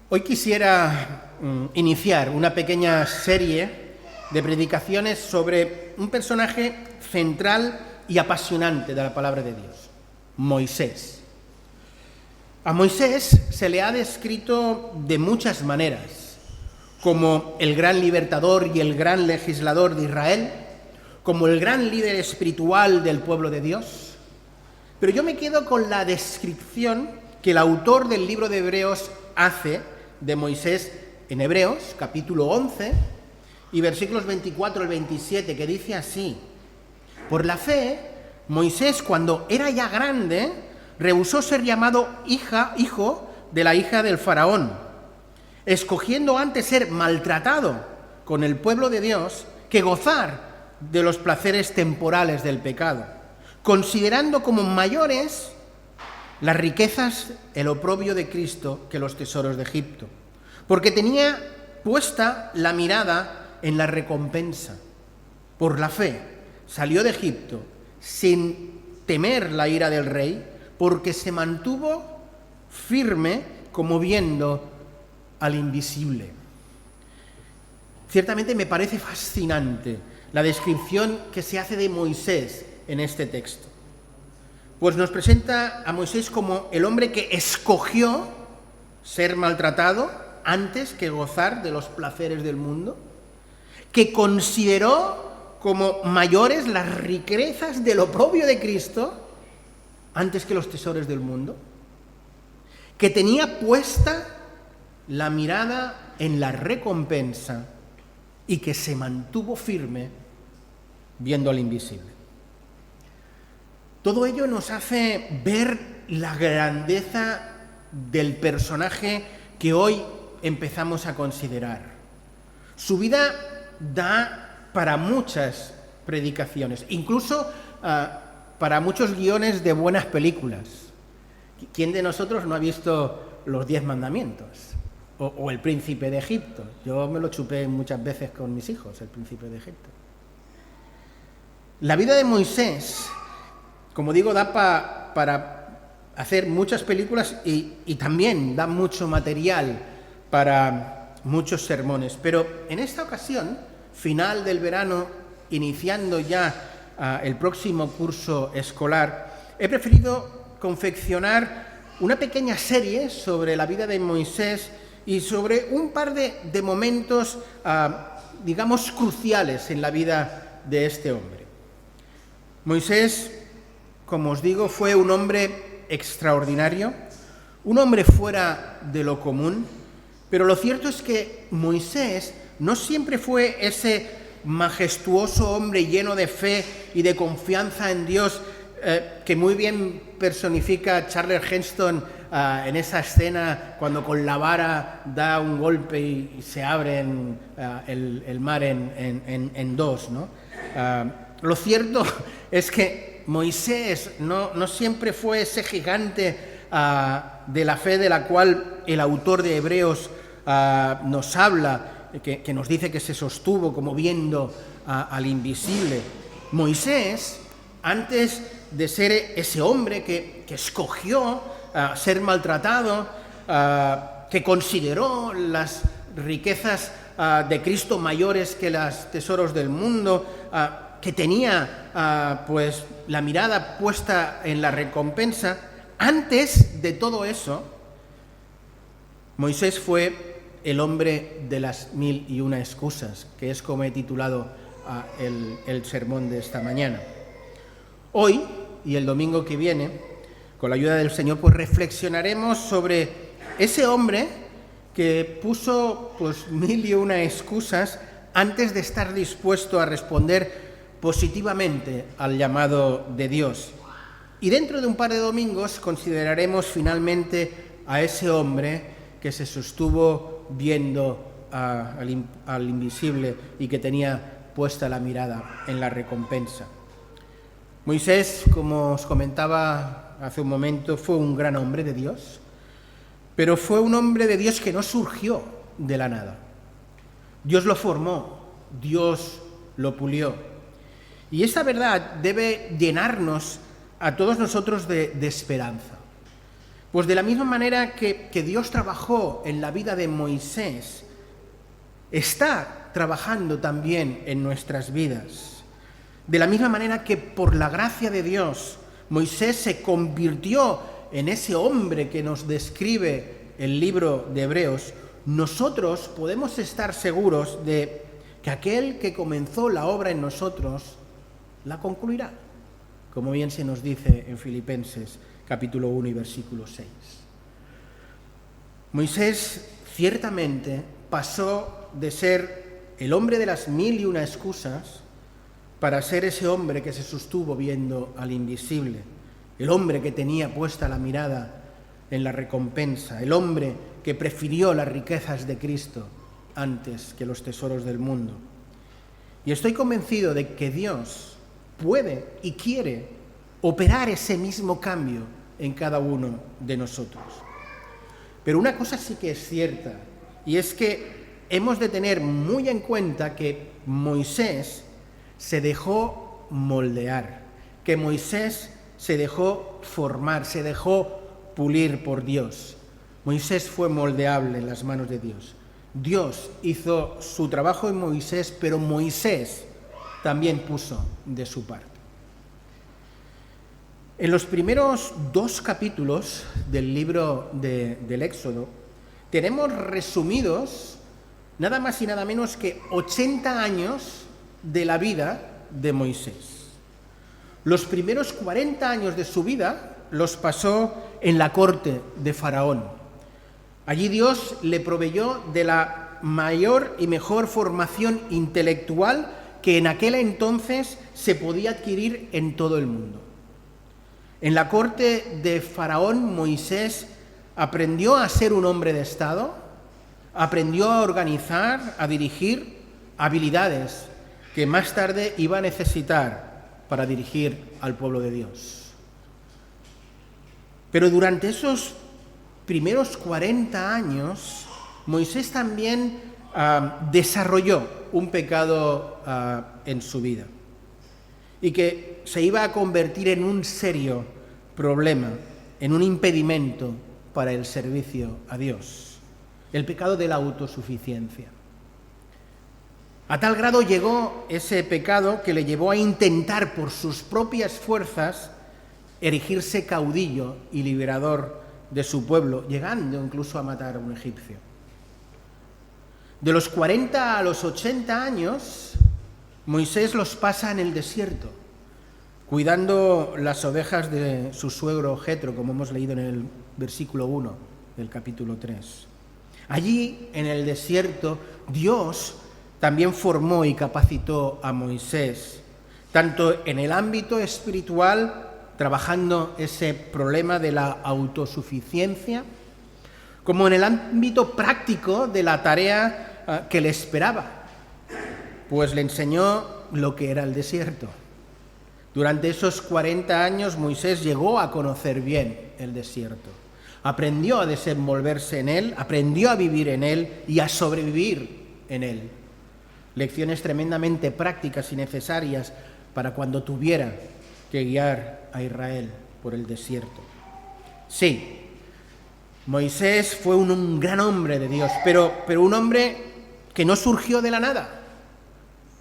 Hoy quisiera iniciar una pequeña serie de predicaciones sobre un personaje central y apasionante de la palabra de Dios, Moisés. A Moisés se le ha descrito de muchas maneras, como el gran libertador y el gran legislador de Israel, como el gran líder espiritual del pueblo de Dios. Pero yo me quedo con la descripción que el autor del libro de Hebreos hace de Moisés en Hebreos, capítulo 11, y versículos 24 al 27, que dice así: por la fe, Moisés, cuando era ya grande, rehusó ser llamado hijo de la hija del faraón, escogiendo antes ser maltratado con el pueblo de Dios que gozar de los placeres temporales del pecado, considerando como mayores las riquezas, el oprobio de Cristo, que los tesoros de Egipto, porque tenía puesta la mirada en la recompensa. Por la fe salió de Egipto sin temer la ira del rey, porque se mantuvo firme como viendo al invisible. Ciertamente me parece fascinante la descripción que se hace de Moisés en este texto, pues nos presenta a Moisés como el hombre que escogió ser maltratado antes que gozar de los placeres del mundo, que consideró como mayores las riquezas del oprobio de Cristo antes que los tesoros del mundo, que tenía puesta la mirada en la recompensa y que se mantuvo firme viendo al invisible. Todo ello nos hace ver la grandeza del personaje que hoy empezamos a considerar. Su vida da para muchas predicaciones, incluso para muchos guiones de buenas películas. ¿Quién de nosotros no ha visto los 10 mandamientos? O el príncipe de Egipto. Yo me lo chupé muchas veces con mis hijos, el príncipe de Egipto. La vida de Moisés, como digo, da para hacer muchas películas y también da mucho material para muchos sermones. Pero en esta ocasión, final del verano, iniciando ya el próximo curso escolar, he preferido confeccionar una pequeña serie sobre la vida de Moisés y sobre un par de momentos, digamos, cruciales en la vida de este hombre. Moisés, como os digo, fue un hombre extraordinario, un hombre fuera de lo común, pero lo cierto es que Moisés no siempre fue ese majestuoso hombre lleno de fe y de confianza en Dios que muy bien personifica Charlton Heston en esa escena cuando con la vara da un golpe y se abre el mar en dos, ¿no? Lo cierto es que Moisés no siempre fue ese gigante de la fe de la cual el autor de Hebreos nos habla, que nos dice que se sostuvo como viendo al invisible. Moisés, antes de ser ese hombre que escogió ser maltratado, que consideró las riquezas de Cristo mayores que los tesoros del mundo, que tenía pues la mirada puesta en la recompensa, antes de todo eso, Moisés fue el hombre de las 1001 excusas, que es como he titulado el sermón de esta mañana. Hoy y el domingo que viene, con la ayuda del Señor, pues reflexionaremos sobre ese hombre que puso pues 1001 excusas antes de estar dispuesto a responder positivamente al llamado de Dios. Y dentro de un par de domingos consideraremos finalmente a ese hombre que se sostuvo viendo al invisible y que tenía puesta la mirada en la recompensa. Moisés, como os comentaba hace un momento, fue un gran hombre de Dios, pero fue un hombre de Dios que no surgió de la nada. Dios lo formó, Dios lo pulió. Y esta verdad debe llenarnos a todos nosotros de esperanza. Pues de la misma manera que Dios trabajó en la vida de Moisés, está trabajando también en nuestras vidas. De la misma manera que por la gracia de Dios, Moisés se convirtió en ese hombre que nos describe el libro de Hebreos, nosotros podemos estar seguros de que aquel que comenzó la obra en nosotros la concluirá, como bien se nos dice en Filipenses capítulo 1 y versículo 6. Moisés ciertamente pasó de ser el hombre de las 1001 excusas para ser ese hombre que se sostuvo viendo al invisible, el hombre que tenía puesta la mirada en la recompensa, el hombre que prefirió las riquezas de Cristo antes que los tesoros del mundo. Y estoy convencido de que Dios puede y quiere operar ese mismo cambio en cada uno de nosotros. Pero una cosa sí que es cierta, y es que hemos de tener muy en cuenta que Moisés se dejó moldear, que Moisés se dejó formar, se dejó pulir por Dios. Moisés fue moldeable en las manos de Dios. Dios hizo su trabajo en Moisés, pero Moisés también puso de su parte. En los primeros 2 capítulos del libro del Éxodo tenemos resumidos nada más y nada menos que 80 años de la vida de Moisés. Los primeros 40 años de su vida los pasó en la corte de Faraón. Allí Dios le proveyó de la mayor y mejor formación intelectual que en aquel entonces se podía adquirir en todo el mundo. En la corte de Faraón, Moisés aprendió a ser un hombre de Estado, aprendió a organizar, a dirigir habilidades que más tarde iba a necesitar para dirigir al pueblo de Dios. Pero durante esos primeros 40 años, Moisés también desarrolló un pecado en su vida y que se iba a convertir en un serio problema, en un impedimento para el servicio a Dios, el pecado de la autosuficiencia. A tal grado llegó ese pecado que le llevó a intentar por sus propias fuerzas erigirse caudillo y liberador de su pueblo, llegando incluso a matar a un egipcio. De los 40 a los 80 años, Moisés los pasa en el desierto, cuidando las ovejas de su suegro Jetro, como hemos leído en el versículo 1 del capítulo 3. Allí, en el desierto, Dios también formó y capacitó a Moisés, tanto en el ámbito espiritual, trabajando ese problema de la autosuficiencia, como en el ámbito práctico de la tarea que le esperaba, pues le enseñó lo que era el desierto. Durante esos 40 años Moisés llegó a conocer bien el desierto, aprendió a desenvolverse en él, aprendió a vivir en él y a sobrevivir en él. Lecciones tremendamente prácticas y necesarias para cuando tuviera que guiar a Israel por el desierto. Sí, Moisés fue un gran hombre de Dios, pero un hombre que no surgió de la nada.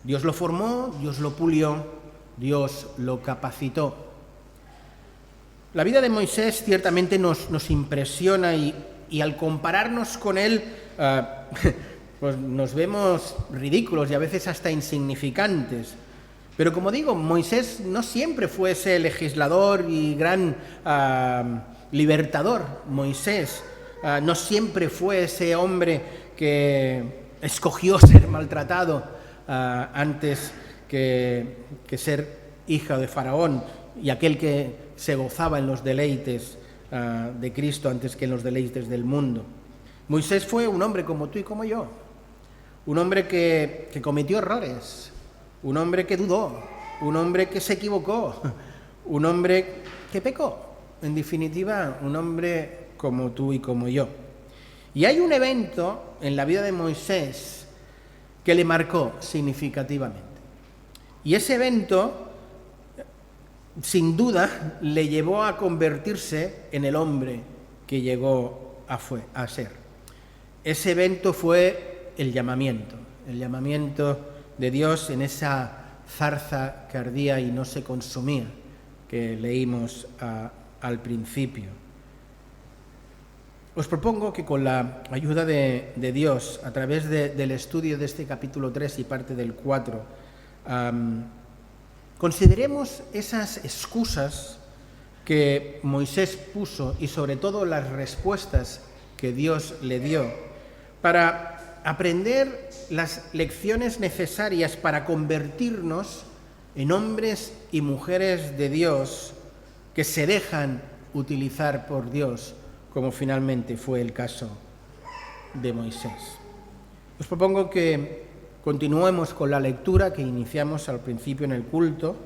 Dios lo formó, Dios lo pulió, Dios lo capacitó. La vida de Moisés ciertamente nos impresiona y al compararnos con él, pues nos vemos ridículos y a veces hasta insignificantes. Pero como digo, Moisés no siempre fue ese legislador y gran libertador. Moisés no siempre fue ese hombre que escogió ser maltratado antes que ser hija de Faraón y aquel que se gozaba en los deleites de Cristo antes que en los deleites del mundo. Moisés fue un hombre como tú y como yo, un hombre que cometió errores, un hombre que dudó, un hombre que se equivocó, un hombre que pecó, en definitiva, un hombre como tú y como yo. Y hay un evento en la vida de Moisés que le marcó significativamente. Y ese evento, sin duda, le llevó a convertirse en el hombre que llegó a ser. Ese evento fue el llamamiento de Dios en esa zarza que ardía y no se consumía, que leímos al principio. Os propongo que con la ayuda de Dios, a través del estudio de este capítulo 3 y parte del 4, consideremos esas excusas que Moisés puso y sobre todo las respuestas que Dios le dio para aprender las lecciones necesarias para convertirnos en hombres y mujeres de Dios que se dejan utilizar por Dios, como finalmente fue el caso de Moisés. Os propongo que continuemos con la lectura que iniciamos al principio en el culto.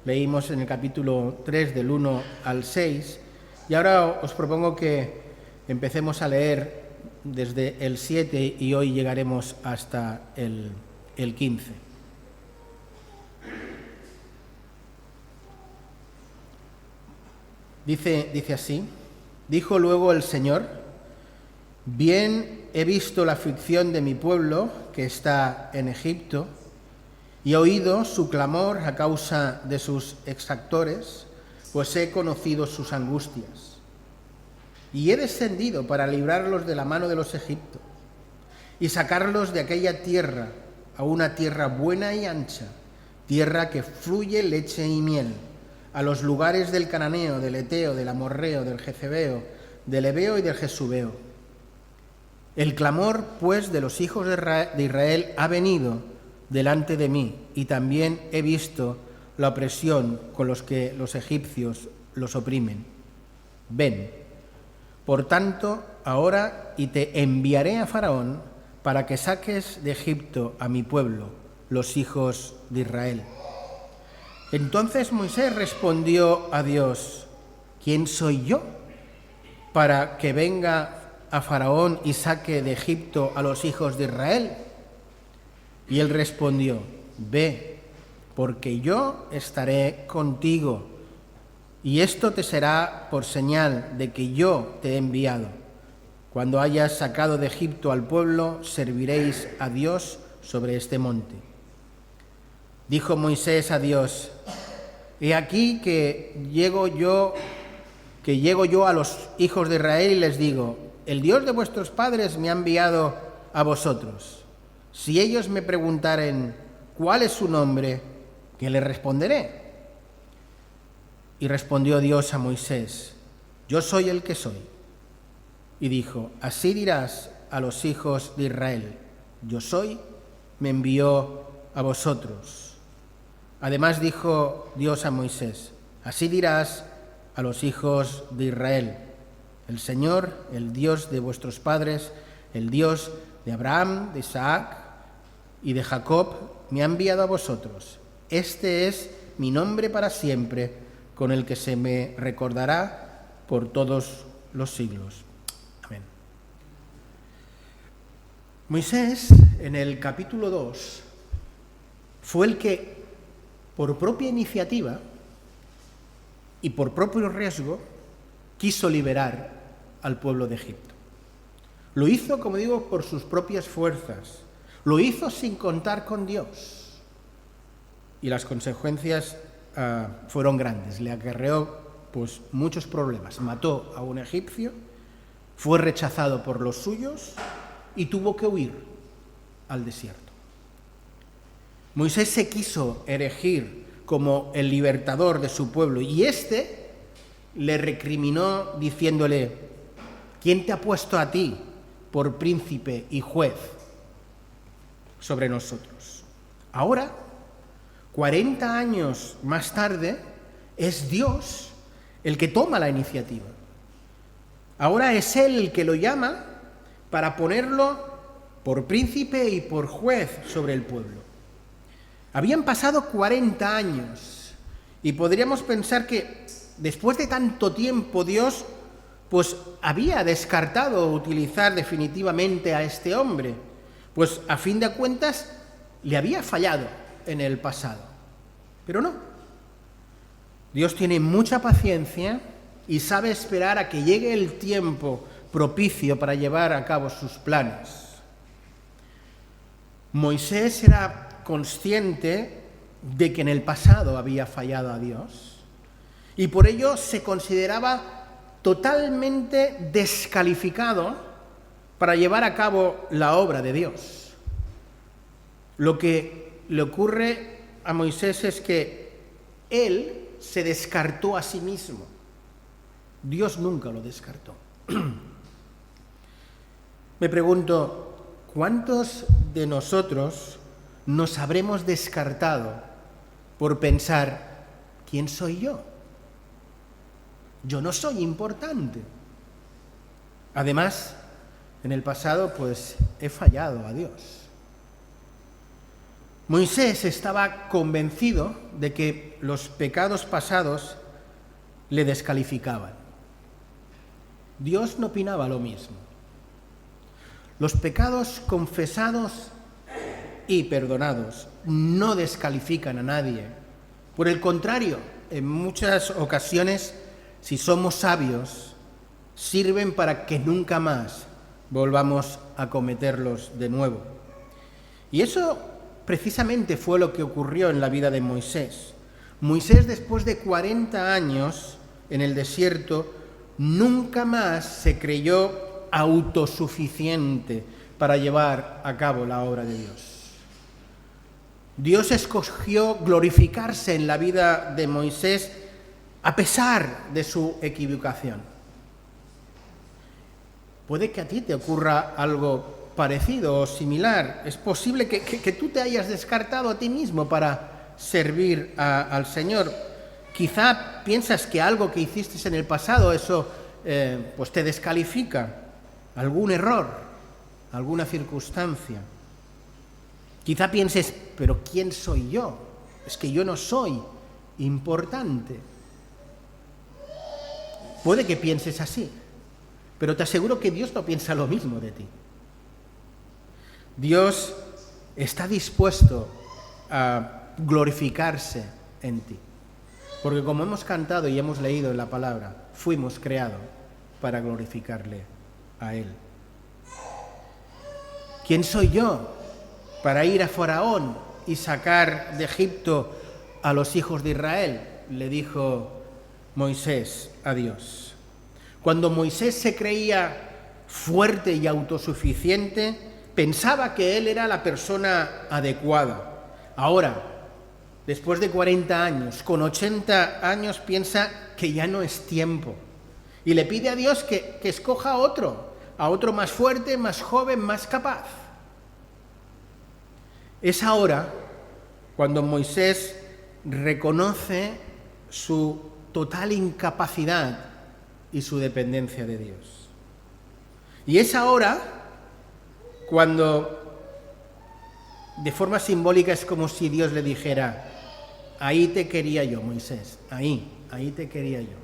Leímos en el capítulo 3 del 1 al 6 y ahora os propongo que empecemos a leer desde el 7 y hoy llegaremos hasta el 15. Dice así: dijo luego el Señor: bien he visto la aflicción de mi pueblo que está en Egipto, y he oído su clamor a causa de sus exactores, pues he conocido sus angustias. Y he descendido para librarlos de la mano de los egipcios y sacarlos de aquella tierra a una tierra buena y ancha, tierra que fluye leche y miel, a los lugares del cananeo, del eteo, del amorreo, del jezebeo, del heveo y del jesubeo. El clamor, pues, de los hijos de Israel ha venido delante de mí, y también he visto la opresión con los que los egipcios los oprimen. Ven, por tanto, ahora y te enviaré a Faraón para que saques de Egipto a mi pueblo, los hijos de Israel. Entonces Moisés respondió a Dios: ¿quién soy yo para que venga a Faraón y saque de Egipto a los hijos de Israel? Y él respondió: ve, porque yo estaré contigo, y esto te será por señal de que yo te he enviado. Cuando hayas sacado de Egipto al pueblo, serviréis a Dios sobre este monte. Dijo Moisés a Dios: he aquí que llego yo a los hijos de Israel y les digo: el Dios de vuestros padres me ha enviado a vosotros. Si ellos me preguntaren cuál es su nombre, ¿qué les responderé? Y respondió Dios a Moisés: yo soy el que soy. Y dijo: así dirás a los hijos de Israel: yo soy, me envió a vosotros. Además dijo Dios a Moisés: así dirás a los hijos de Israel: el Señor, el Dios de vuestros padres, el Dios de Abraham, de Isaac y de Jacob, me ha enviado a vosotros. Este es mi nombre para siempre, con el que se me recordará por todos los siglos. Amén. Moisés, en el capítulo 2, fue el que, por propia iniciativa y por propio riesgo, quiso liberar al pueblo de Egipto. Lo hizo, como digo, por sus propias fuerzas. Lo hizo sin contar con Dios. Y las consecuencias fueron grandes. Le acarreó pues muchos problemas. Mató a un egipcio, fue rechazado por los suyos y tuvo que huir al desierto. Moisés se quiso erigir como el libertador de su pueblo y éste le recriminó diciéndole: ¿quién te ha puesto a ti por príncipe y juez sobre nosotros? Ahora, 40 años más tarde, es Dios el que toma la iniciativa. Ahora es Él el que lo llama para ponerlo por príncipe y por juez sobre el pueblo. Habían pasado 40 años y podríamos pensar que después de tanto tiempo Dios pues había descartado utilizar definitivamente a este hombre, pues a fin de cuentas le había fallado en el pasado. Pero no. Dios tiene mucha paciencia y sabe esperar a que llegue el tiempo propicio para llevar a cabo sus planes. Moisés era consciente de que en el pasado había fallado a Dios y por ello se consideraba totalmente descalificado para llevar a cabo la obra de Dios. Lo que le ocurre a Moisés es que él se descartó a sí mismo. Dios nunca lo descartó. Me pregunto, ¿cuántos de nosotros nos habremos descartado por pensar, ¿quién soy yo? Yo no soy importante. Además, en el pasado, pues, he fallado a Dios. Moisés estaba convencido de que los pecados pasados le descalificaban. Dios no opinaba lo mismo. Los pecados confesados y perdonados no descalifican a nadie. Por el contrario, en muchas ocasiones, si somos sabios, sirven para que nunca más volvamos a cometerlos de nuevo. Y eso precisamente fue lo que ocurrió en la vida de Moisés. Moisés, después de 40 años en el desierto, nunca más se creyó autosuficiente para llevar a cabo la obra de Dios. Dios escogió glorificarse en la vida de Moisés a pesar de su equivocación. Puede que a ti te ocurra algo parecido o similar. Es posible que tú te hayas descartado a ti mismo para servir al Señor. Quizá piensas que algo que hiciste en el pasado, eso pues te descalifica. Algún error, alguna circunstancia. Quizá pienses, pero ¿quién soy yo? Es que yo no soy importante. Puede que pienses así, pero te aseguro que Dios no piensa lo mismo de ti. Dios está dispuesto a glorificarse en ti, porque como hemos cantado y hemos leído en la palabra, fuimos creados para glorificarle a Él. ¿Quién soy yo para ir a Faraón y sacar de Egipto a los hijos de Israel? Le dijo Moisés a Dios. Cuando Moisés se creía fuerte y autosuficiente, pensaba que él era la persona adecuada. Ahora, después de 40 años, con 80 años, piensa que ya no es tiempo. Y le pide a Dios que escoja a otro más fuerte, más joven, más capaz. Es ahora cuando Moisés reconoce su total incapacidad y su dependencia de Dios. Y es ahora cuando, de forma simbólica, es como si Dios le dijera, ahí te quería yo, Moisés, ahí te quería yo.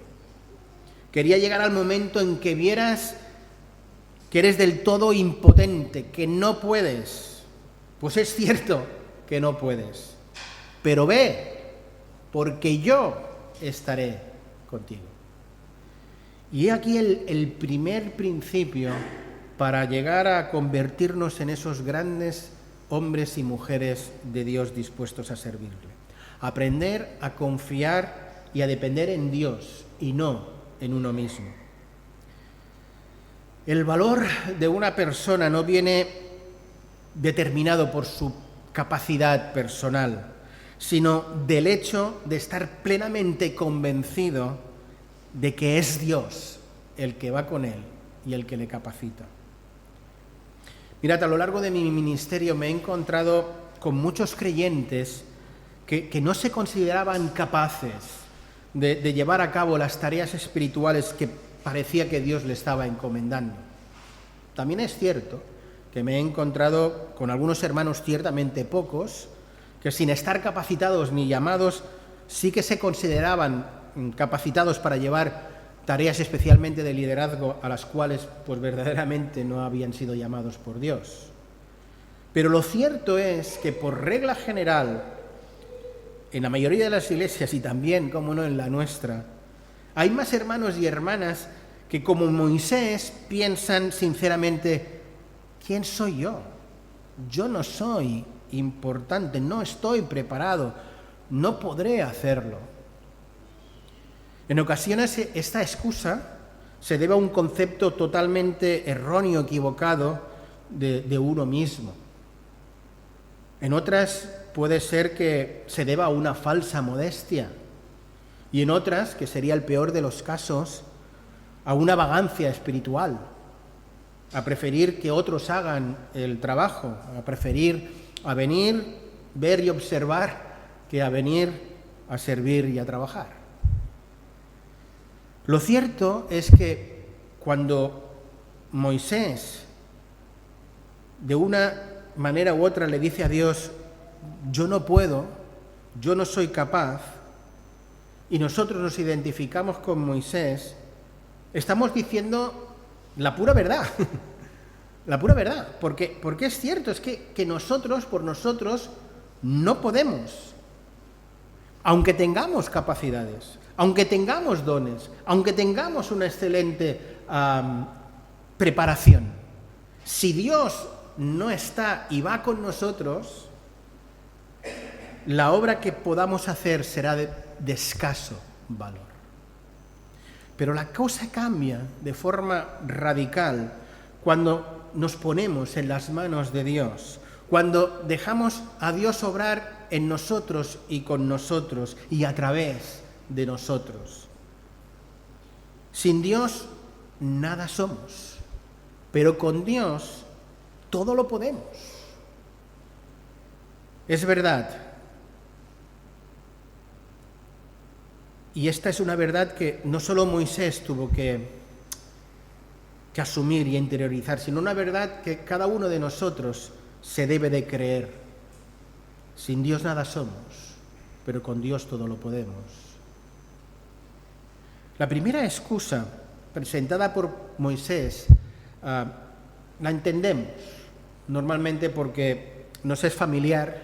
Quería llegar al momento en que vieras que eres del todo impotente, que no puedes. Pues es cierto que no puedes, pero ve, porque yo estaré contigo. Y aquí el primer principio para llegar a convertirnos en esos grandes hombres y mujeres de Dios dispuestos a servirle. Aprender a confiar y a depender en Dios y no en uno mismo. El valor de una persona no viene determinado por su capacidad personal, sino del hecho de estar plenamente convencido de que es Dios el que va con él y el que le capacita. Mirad, a lo largo de mi ministerio me he encontrado con muchos creyentes que no se consideraban capaces de llevar a cabo las tareas espirituales que parecía que Dios le estaba encomendando. También es cierto que me he encontrado con algunos hermanos, ciertamente pocos, que sin estar capacitados ni llamados, sí que se consideraban capacitados para llevar tareas especialmente de liderazgo a las cuales pues verdaderamente no habían sido llamados por Dios. Pero lo cierto es que por regla general, en la mayoría de las iglesias y también, como no, en la nuestra, Hay más hermanos y hermanas que, como Moisés, piensan sinceramente: ¿quién soy yo? Yo no soy importante, no estoy preparado, no podré hacerlo. En ocasiones esta excusa se debe a un concepto totalmente erróneo, equivocado de uno mismo. En otras puede ser que se deba a una falsa modestia, y en otras, que sería el peor de los casos, a una vagancia espiritual, a preferir que otros hagan el trabajo, a preferir a venir, ver y observar, que a venir a servir y a trabajar. Lo cierto es que cuando Moisés, de una manera u otra, le dice a Dios: yo no puedo, yo no soy capaz, y nosotros nos identificamos con Moisés, estamos diciendo la pura verdad, la pura verdad, porque es cierto, es que nosotros, por nosotros, no podemos, aunque tengamos capacidades, aunque tengamos dones, aunque tengamos una excelente preparación. Si Dios no está y va con nosotros, la obra que podamos hacer será de escaso valor. Pero la cosa cambia de forma radical cuando nos ponemos en las manos de Dios, cuando dejamos a Dios obrar en nosotros y con nosotros y a través de nosotros. Sin Dios nada somos, pero con Dios todo lo podemos. Es verdad. Y esta es una verdad que no solo Moisés tuvo que asumir y interiorizar, sino una verdad que cada uno de nosotros se debe de creer. Sin Dios nada somos, pero con Dios todo lo podemos. La primera excusa presentada por Moisés la entendemos normalmente porque nos es familiar,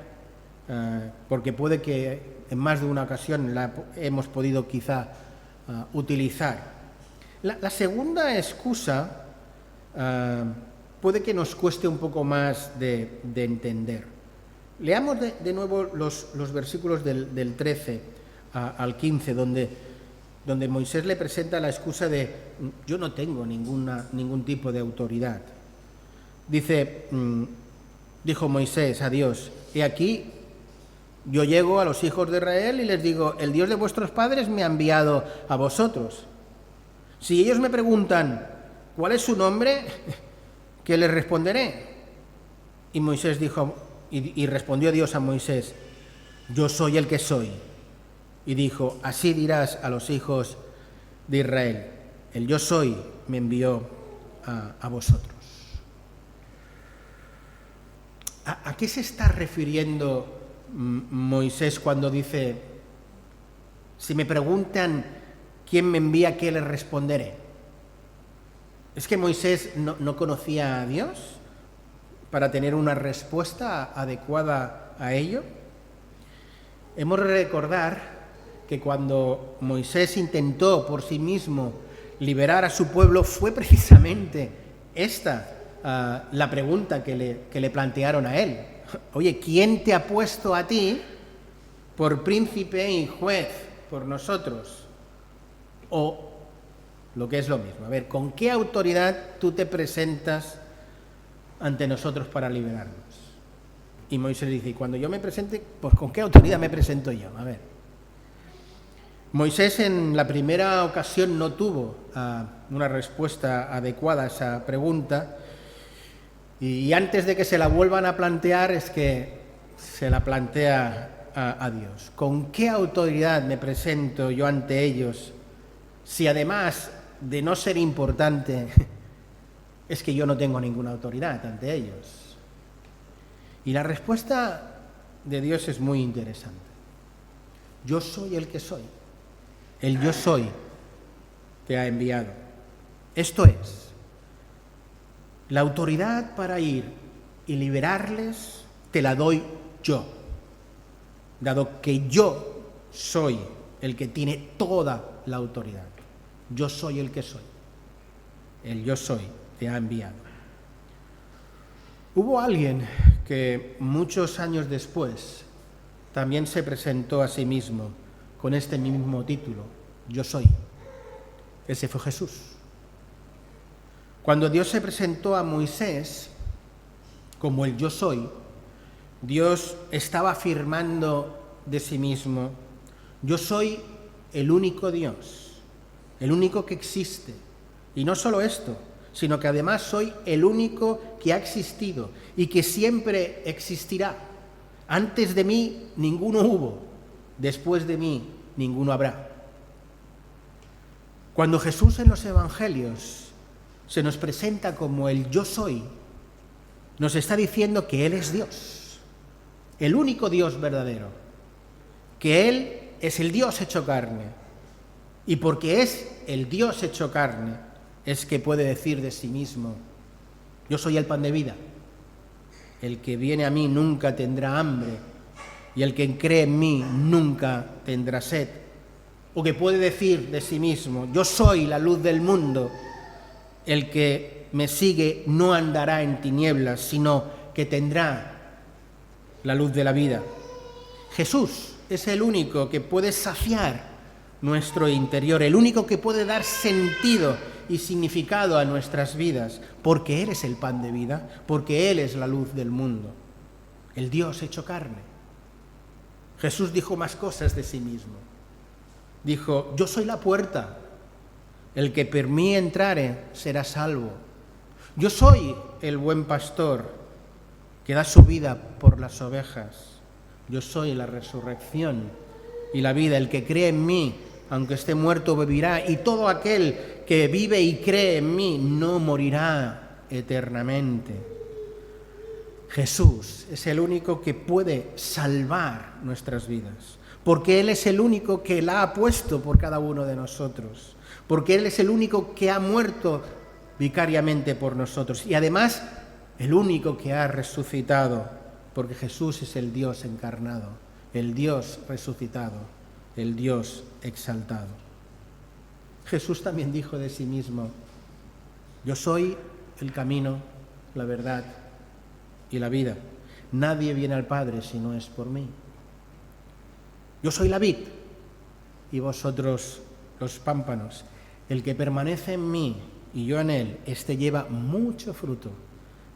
porque puede que en más de una ocasión la hemos podido quizá utilizar. La segunda excusa puede que nos cueste un poco más de entender. Leamos de nuevo los versículos del 13 al 15, donde Moisés le presenta la excusa de: yo no tengo ningún tipo de autoridad. Dijo Moisés a Dios: he aquí, yo llego a los hijos de Israel y les digo: el Dios de vuestros padres me ha enviado a vosotros. Si ellos me preguntan: ¿cuál es su nombre?, ¿qué les responderé? Y Moisés dijo, y respondió Dios a Moisés: yo soy el que soy. Y dijo: así dirás a los hijos de Israel: el yo soy me envió a vosotros. ¿A qué se está refiriendo Moisés cuando dice: si me preguntan quién me envía, qué les responderé? ¿Es que Moisés no conocía a Dios para tener una respuesta adecuada a ello? Hemos de recordar que cuando Moisés intentó por sí mismo liberar a su pueblo, fue precisamente esta la pregunta que le plantearon a él. Oye, ¿quién te ha puesto a ti por príncipe y juez por nosotros? O lo que es lo mismo, a ver, ¿con qué autoridad tú te presentas ante nosotros para liberarnos? Y Moisés dice: y cuando yo me presente, pues ¿con qué autoridad me presento yo? A ver. Moisés en la primera ocasión no tuvo una respuesta adecuada a esa pregunta, y antes de que se la vuelvan a plantear es que se la plantea a Dios. ¿Con qué autoridad me presento yo ante ellos si además de no ser importante es que yo no tengo ninguna autoridad ante ellos? Y la respuesta de Dios es muy interesante. Yo soy el que soy. El yo soy te ha enviado. Esto es, la autoridad para ir y liberarles te la doy yo, dado que yo soy el que tiene toda la autoridad. yo soy el que soy. El yo soy te ha enviado. Hubo alguien que muchos años después también se presentó a sí mismo con este mismo título, yo soy. Ese fue Jesús. Cuando Dios se presentó a Moisés como el yo soy, Dios estaba afirmando de sí mismo, yo soy el único Dios, el único que existe. Y no solo esto, sino que además soy el único que ha existido y que siempre existirá. Antes de mí ninguno hubo, después de mí ninguno habrá. Cuando Jesús en los Evangelios se nos presenta como el yo soy, nos está diciendo que Él es Dios, el único Dios verdadero, que Él es el Dios hecho carne, y porque es el Dios hecho carne, es que puede decir de sí mismo, yo soy el pan de vida, el que viene a mí nunca tendrá hambre, y el que cree en mí nunca tendrá sed. O que puede decir de sí mismo, yo soy la luz del mundo, el que me sigue no andará en tinieblas, sino que tendrá la luz de la vida. Jesús es el único que puede saciar nuestro interior, el único que puede dar sentido y significado a nuestras vidas, porque Él es el pan de vida, porque Él es la luz del mundo, el Dios hecho carne. Jesús dijo más cosas de sí mismo. Dijo, yo soy la puerta, el que por mí entrare será salvo. Yo soy el buen pastor que da su vida por las ovejas. Yo soy la resurrección y la vida, el que cree en mí, aunque esté muerto, vivirá, y todo aquel que vive y cree en mí no morirá eternamente. Jesús es el único que puede salvar nuestras vidas, porque Él es el único que la ha puesto por cada uno de nosotros, porque Él es el único que ha muerto vicariamente por nosotros, y además el único que ha resucitado, porque Jesús es el Dios encarnado, el Dios resucitado, el Dios exaltado. Jesús también dijo de sí mismo, yo soy el camino, la verdad y la vida. Nadie viene al Padre si no es por mí. Yo soy la vid y vosotros los pámpanos. El que permanece en mí y yo en él, éste lleva mucho fruto,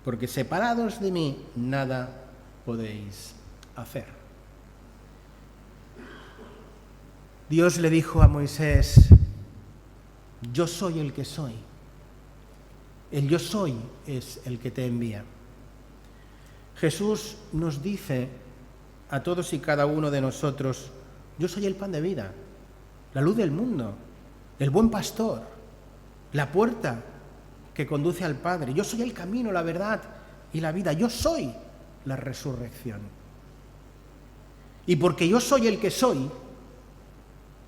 porque separados de mí nada podéis hacer. Dios le dijo a Moisés, yo soy el que soy. El yo soy es el que te envía. Jesús nos dice a todos y cada uno de nosotros, yo soy el pan de vida, la luz del mundo, el buen pastor, la puerta que conduce al Padre. Yo soy el camino, la verdad y la vida. Yo soy la resurrección. Y porque yo soy el que soy,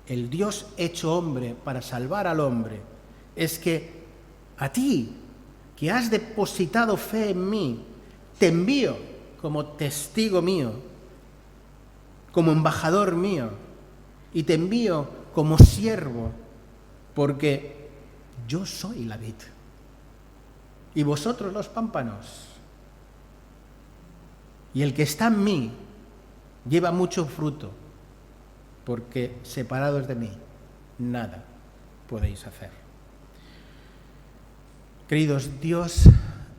el Dios hecho hombre para salvar al hombre, es que a ti, que has depositado fe en mí, te envío como testigo mío, como embajador mío, y te envío como siervo, porque yo soy la vid y vosotros los pámpanos. Y el que está en mí lleva mucho fruto, porque separados de mí nada podéis hacer. Queridos, Dios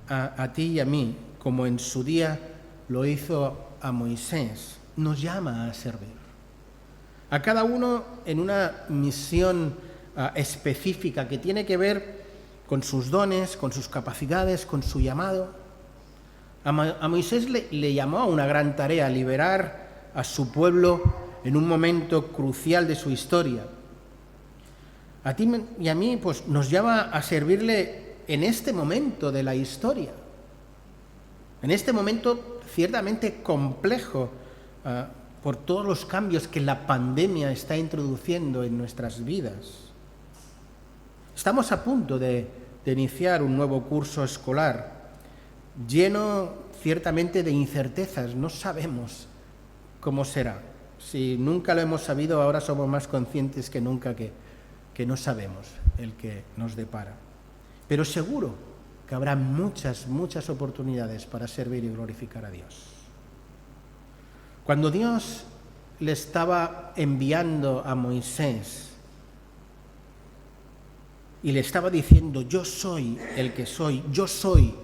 a ti y a mí, como en su día lo hizo a Moisés, nos llama a servir. A cada uno en una misión específica que tiene que ver con sus dones, con sus capacidades, con su llamado. A Moisés le llamó a una gran tarea, liberar a su pueblo en un momento crucial de su historia. A ti y a mí pues, nos llama a servirle en este momento de la historia, en este momento ciertamente complejo por todos los cambios que la pandemia está introduciendo en nuestras vidas. Estamos a punto de iniciar un nuevo curso escolar, lleno ciertamente de incertezas. No sabemos cómo será. Si nunca lo hemos sabido, ahora somos más conscientes que nunca que que no sabemos el que nos depara. Pero seguro que habrá muchas, muchas oportunidades para servir y glorificar a Dios. Cuando Dios le estaba enviando a Moisés y le estaba diciendo, yo soy el que soy, yo soy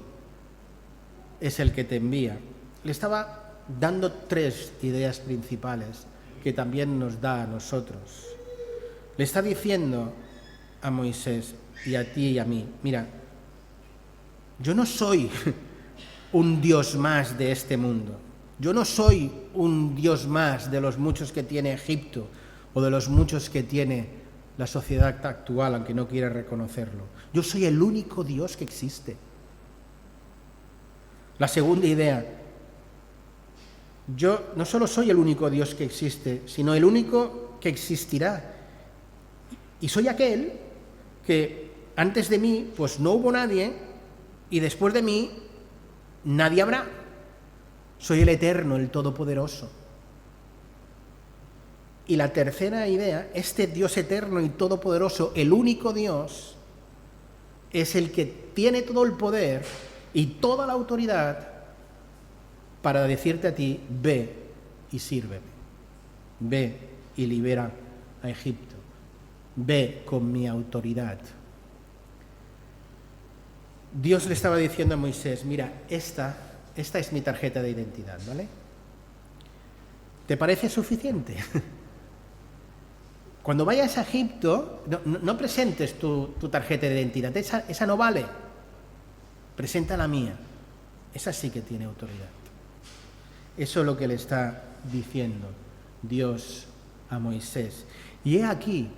es el que te envía, le estaba dando 3 ideas principales que también nos da a nosotros. Le está diciendo a Moisés y a ti y a mí, mira, yo no soy un Dios más de este mundo. Yo no soy un Dios más de los muchos que tiene Egipto o de los muchos que tiene la sociedad actual, aunque no quiera reconocerlo. Yo soy el único Dios que existe. La segunda idea, yo no solo soy el único Dios que existe, sino el único que existirá. Y soy aquel que antes de mí pues no hubo nadie y después de mí nadie habrá. Soy el Eterno, el Todopoderoso. Y la tercera idea, este Dios eterno y todopoderoso, el único Dios, es el que tiene todo el poder y toda la autoridad para decirte a ti, ve y sírveme, ve y libera a Egipto, ve con mi autoridad. Dios le estaba diciendo a Moisés, mira, esta es mi tarjeta de identidad, ¿vale? ¿Te parece suficiente? Cuando vayas a Egipto, no presentes tu tarjeta de identidad, esa no vale. Presenta la mía, esa sí que tiene autoridad. Eso es lo que le está diciendo Dios a Moisés. Y he aquí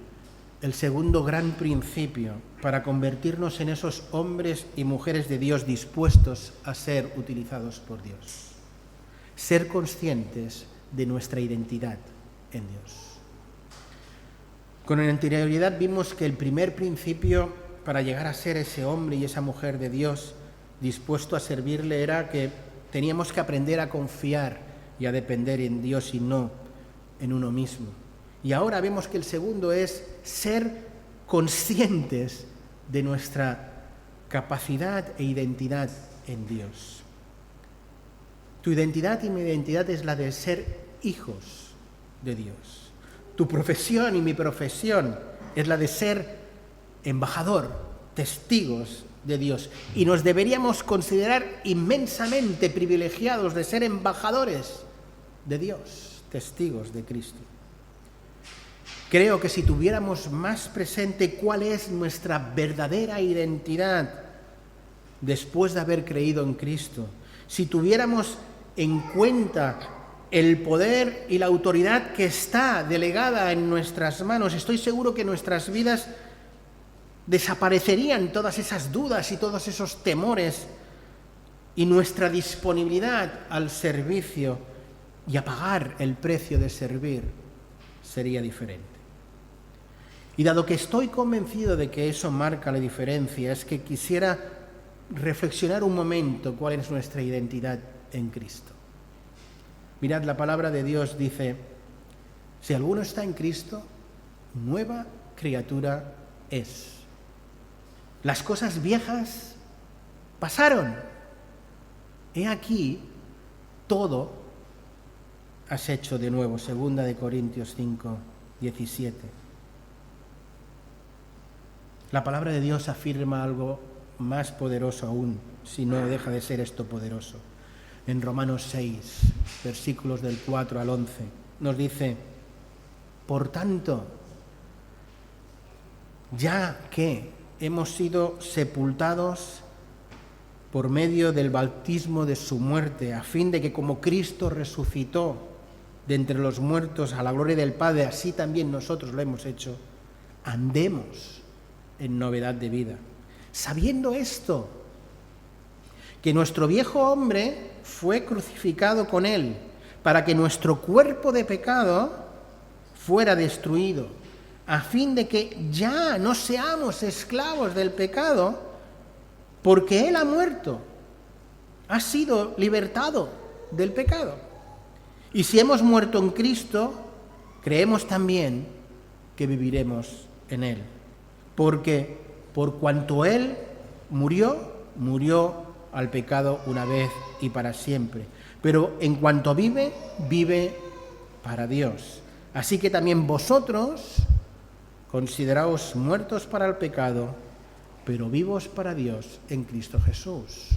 el segundo gran principio para convertirnos en esos hombres y mujeres de Dios dispuestos a ser utilizados por Dios. Ser conscientes de nuestra identidad en Dios. Con anterioridad vimos que el primer principio para llegar a ser ese hombre y esa mujer de Dios dispuesto a servirle era que teníamos que aprender a confiar y a depender en Dios y no en uno mismo. Y ahora vemos que el segundo es ser conscientes de nuestra capacidad e identidad en Dios. Tu identidad y mi identidad es la de ser hijos de Dios. Tu profesión y mi profesión es la de ser embajador, testigos de Dios. Y nos deberíamos considerar inmensamente privilegiados de ser embajadores de Dios, testigos de Cristo. Creo que si tuviéramos más presente cuál es nuestra verdadera identidad después de haber creído en Cristo, si tuviéramos en cuenta el poder y la autoridad que está delegada en nuestras manos, estoy seguro que en nuestras vidas desaparecerían todas esas dudas y todos esos temores y nuestra disponibilidad al servicio y a pagar el precio de servir sería diferente. Y dado que estoy convencido de que eso marca la diferencia, es que quisiera reflexionar un momento cuál es nuestra identidad en Cristo. Mirad, la palabra de Dios dice, si alguno está en Cristo, nueva criatura es. Las cosas viejas pasaron. He aquí, todo has hecho de nuevo. 2 Corintios 5, 17. La palabra de Dios afirma algo más poderoso aún, si no deja de ser esto poderoso. En Romanos 6, versículos del 4 al 11, nos dice, por tanto, ya que hemos sido sepultados por medio del bautismo de su muerte, a fin de que como Cristo resucitó de entre los muertos a la gloria del Padre, así también nosotros lo hemos hecho, andemos en novedad de vida. Sabiendo esto, que nuestro viejo hombre fue crucificado con él, para que nuestro cuerpo de pecado fuera destruido, a fin de que ya no seamos esclavos del pecado, porque él ha muerto, ha sido libertado del pecado. Y si hemos muerto en Cristo, creemos también que viviremos en Él. Porque por cuanto Él murió al pecado una vez y para siempre. Pero en cuanto vive, vive para Dios. Así que también vosotros consideraos muertos para el pecado, pero vivos para Dios en Cristo Jesús.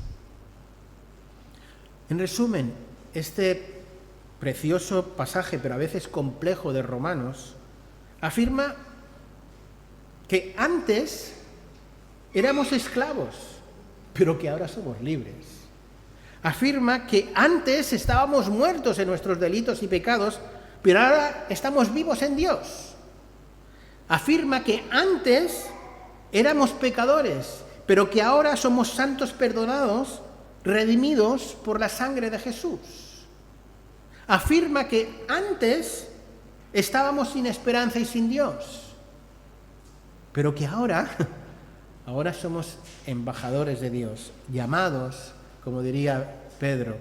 En resumen, este precioso pasaje, pero a veces complejo, de Romanos, afirma que antes éramos esclavos, pero que ahora somos libres. Afirma que antes estábamos muertos en nuestros delitos y pecados, pero ahora estamos vivos en Dios. Afirma que antes éramos pecadores, pero que ahora somos santos perdonados, redimidos por la sangre de Jesús. Afirma que antes estábamos sin esperanza y sin Dios, pero que ahora somos embajadores de Dios, llamados, como diría Pedro,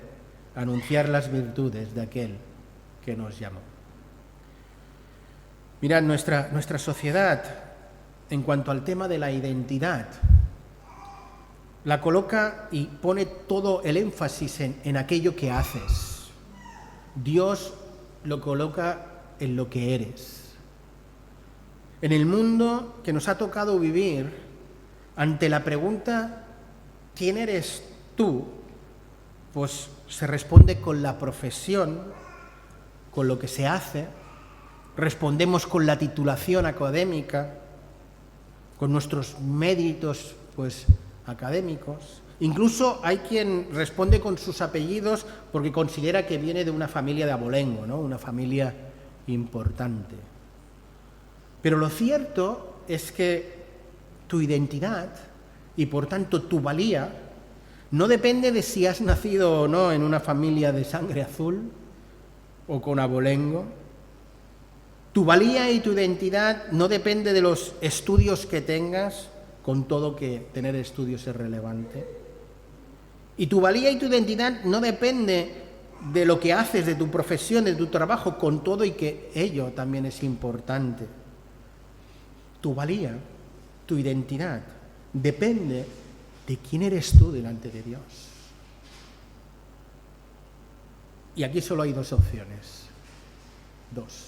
a anunciar las virtudes de aquel que nos llamó. Mirad, nuestra sociedad, en cuanto al tema de la identidad, la coloca y pone todo el énfasis en aquello que haces. Dios lo coloca en lo que eres. En el mundo que nos ha tocado vivir, ante la pregunta ¿quién eres tú?, pues se responde con la profesión, con lo que se hace, respondemos con la titulación académica, con nuestros méritos pues académicos. Incluso hay quien responde con sus apellidos porque considera que viene de una familia de abolengo, ¿no? Una familia importante. Pero lo cierto es que tu identidad y por tanto tu valía no depende de si has nacido o no en una familia de sangre azul o con abolengo. Tu valía y tu identidad no depende de los estudios que tengas, con todo que tener estudios es relevante. Y tu valía y tu identidad no depende de lo que haces, de tu profesión, de tu trabajo, con todo y que ello también es importante. Tu valía, tu identidad, depende de quién eres tú delante de Dios. Y aquí solo hay dos opciones. Dos.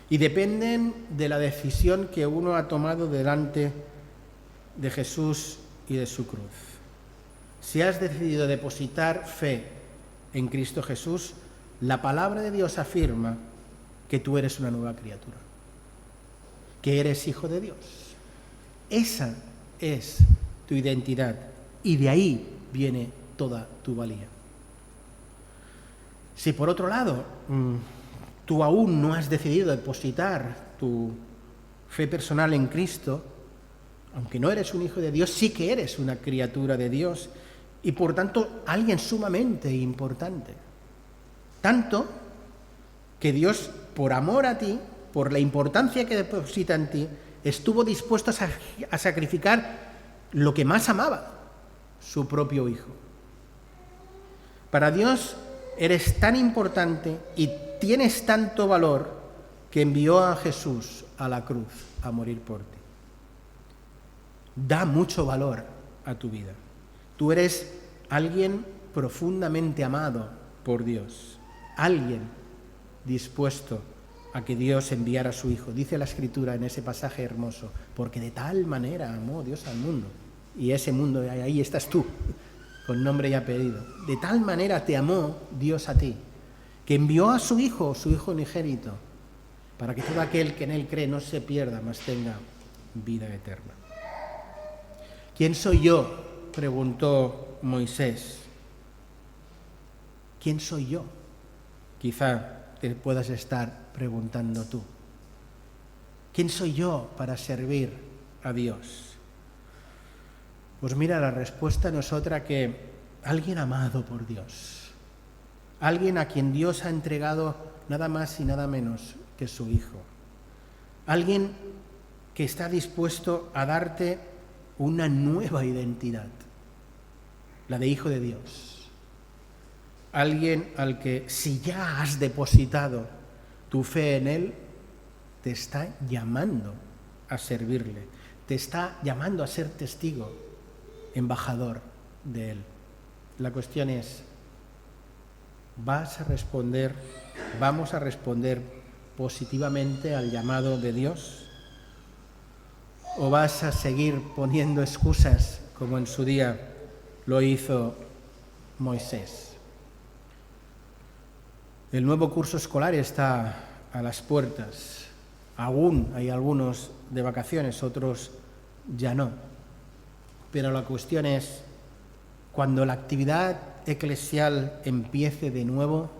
Y dependen de la decisión que uno ha tomado delante de Jesús y de su cruz. Si has decidido depositar fe en Cristo Jesús, la palabra de Dios afirma que tú eres una nueva criatura, que eres hijo de Dios. Esa es tu identidad y de ahí viene toda tu valía. Si por otro lado tú aún no has decidido depositar tu fe personal en Cristo, aunque no eres un hijo de Dios, sí que eres una criatura de Dios y por tanto alguien sumamente importante. Tanto que Dios, por amor a ti, por la importancia que deposita en ti, estuvo dispuesto a sacrificar lo que más amaba, su propio Hijo. Para Dios eres tan importante y tienes tanto valor que envió a Jesús a la cruz a morir por ti. Da mucho valor a tu vida. Tú eres alguien profundamente amado por Dios, alguien dispuesto a que Dios enviara a su Hijo. Dice la Escritura en ese pasaje hermoso, porque de tal manera amó Dios al mundo. Y ese mundo, ahí estás tú, con nombre y apellido. De tal manera te amó Dios a ti, que envió a su Hijo unigénito, para que todo aquel que en Él cree no se pierda, mas tenga vida eterna. ¿Quién soy yo?, preguntó Moisés. ¿Quién soy yo? Quizá te puedas estar preguntando tú. ¿Quién soy yo para servir a Dios? Pues mira, la respuesta no es otra que alguien amado por Dios. Alguien a quien Dios ha entregado nada más y nada menos que su Hijo. Alguien que está dispuesto a darte una nueva identidad, la de Hijo de Dios. Alguien al que, si ya has depositado tu fe en Él, te está llamando a servirle. Te está llamando a ser testigo, embajador de Él. La cuestión es, ¿vamos a responder positivamente al llamado de Dios? ¿O vas a seguir poniendo excusas como en su día lo hizo Moisés? El nuevo curso escolar está a las puertas. Aún hay algunos de vacaciones, otros ya no. Pero la cuestión es, cuando la actividad eclesial empiece de nuevo,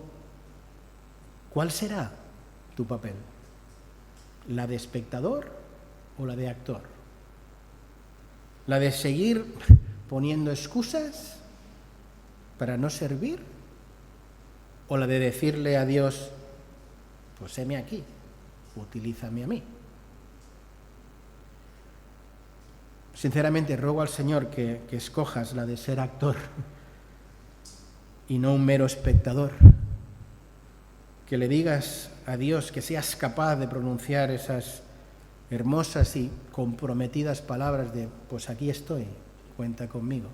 ¿cuál será tu papel? ¿La de espectador o la de actor? ¿La de seguir poniendo excusas para no servir? ¿O la de decirle a Dios, pues heme aquí, utilízame a mí? Sinceramente ruego al Señor que escojas la de ser actor y no un mero espectador. Que le digas a Dios que seas capaz de pronunciar esas hermosas y comprometidas palabras de, pues aquí estoy, cuenta conmigo.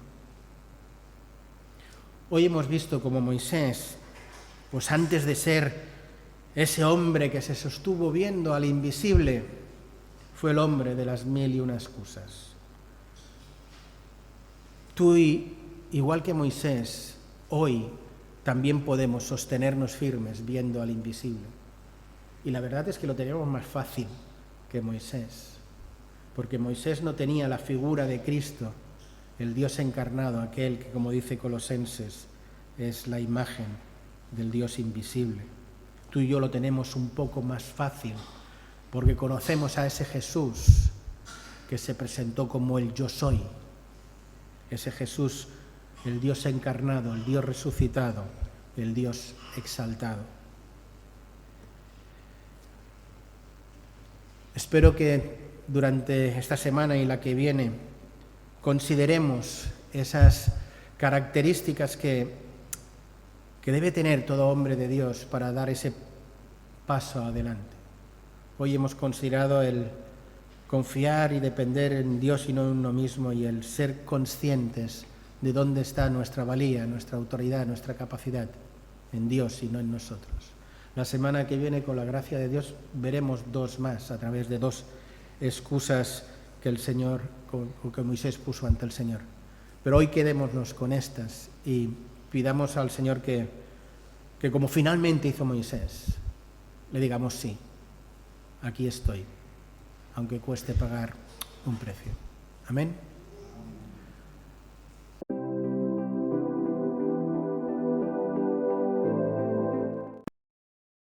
Hoy hemos visto como Moisés, pues antes de ser ese hombre que se sostuvo viendo al invisible, fue el hombre de las 1001 excusas. Tú, igual que Moisés, hoy también podemos sostenernos firmes viendo al invisible. Y la verdad es que lo teníamos más fácil que Moisés, porque Moisés no tenía la figura de Cristo, el Dios encarnado, aquel que, como dice Colosenses, es la imagen del Dios invisible. Tú y yo lo tenemos un poco más fácil, porque conocemos a ese Jesús que se presentó como el Yo Soy, ese Jesús, el Dios encarnado, el Dios resucitado, el Dios exaltado. Espero que durante esta semana y la que viene consideremos esas características que debe tener todo hombre de Dios para dar ese paso adelante. Hoy hemos considerado el confiar y depender en Dios y no en uno mismo, y el ser conscientes de dónde está nuestra valía, nuestra autoridad, nuestra capacidad, en Dios y no en nosotros. La semana que viene, con la gracia de Dios, veremos dos más a través de dos excusas que el Señor, que Moisés puso ante el Señor. Pero hoy quedémonos con estas y pidamos al Señor que como finalmente hizo Moisés, le digamos sí, aquí estoy, aunque cueste pagar un precio. Amén.